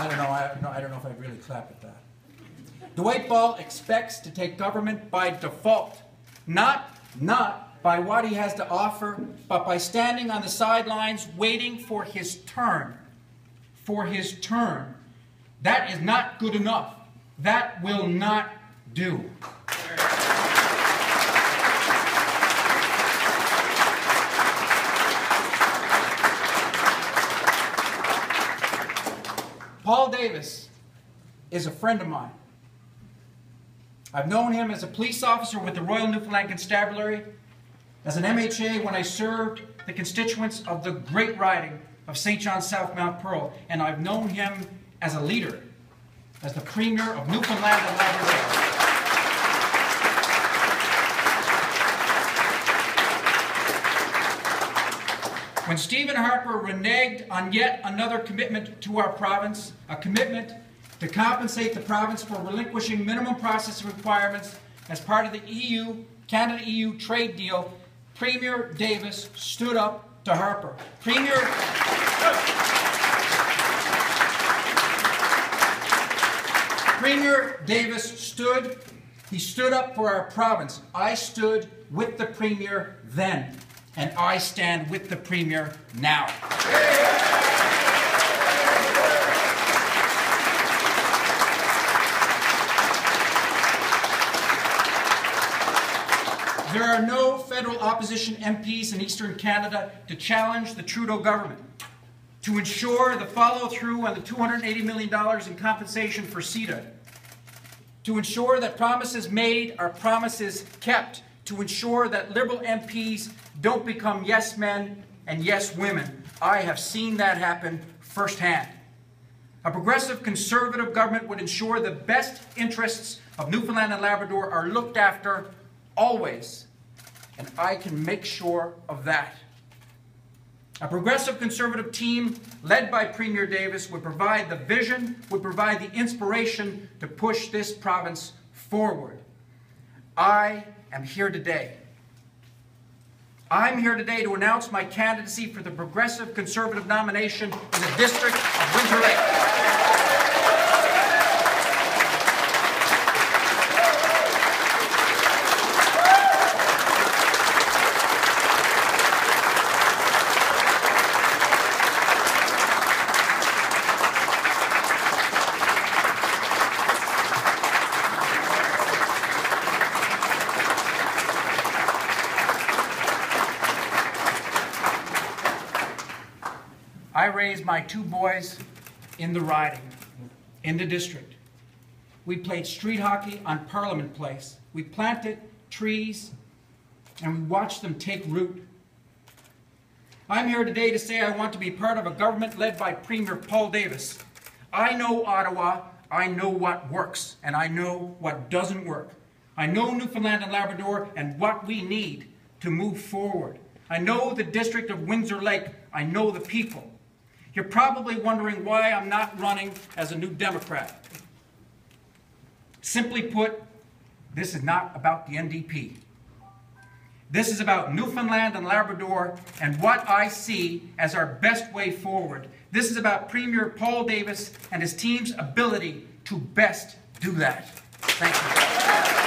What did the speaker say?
I don't know if I'd really clap at that. Dwight Ball expects to take government by default, not by what he has to offer, but by standing on the sidelines waiting for his turn. For his turn. That is not good enough. That will not do. Paul Davis is a friend of mine. I've known him as a police officer with the Royal Newfoundland Constabulary, as an MHA when I served the constituents of the great riding of St. John South Mount Pearl, and I've known him as a leader, as the Premier of Newfoundland and Labrador. When Stephen Harper reneged on yet another commitment to our province, a commitment to compensate the province for relinquishing minimum processing requirements as part of the Canada-EU trade deal, Premier Davis stood up to Harper. Premier Davis stood up for our province. I stood with the Premier then, and I stand with the Premier now. There are no federal opposition MPs in Eastern Canada to challenge the Trudeau government, to ensure the follow-through on the $280 million in compensation for CETA, to ensure that promises made are promises kept, to ensure that Liberal MPs don't become yes men and yes women. I have seen that happen firsthand. A progressive Conservative government would ensure the best interests of Newfoundland and Labrador are looked after always, and I can make sure of that. A progressive Conservative team led by Premier Davis would provide the vision, would provide the inspiration to push this province forward. I am here today. I'm here today to announce my candidacy for the Progressive Conservative nomination in the District of Winter Lake. I raised my two boys in the riding, in the district. We played street hockey on Parliament Place. We planted trees and we watched them take root. I'm here today to say I want to be part of a government led by Premier Paul Davis. I know Ottawa, I know what works, and I know what doesn't work. I know Newfoundland and Labrador and what we need to move forward. I know the District of Windsor Lake, I know the people. You're probably wondering why I'm not running as a New Democrat. Simply put, this is not about the NDP. This is about Newfoundland and Labrador and what I see as our best way forward. This is about Premier Paul Davis and his team's ability to best do that. Thank you.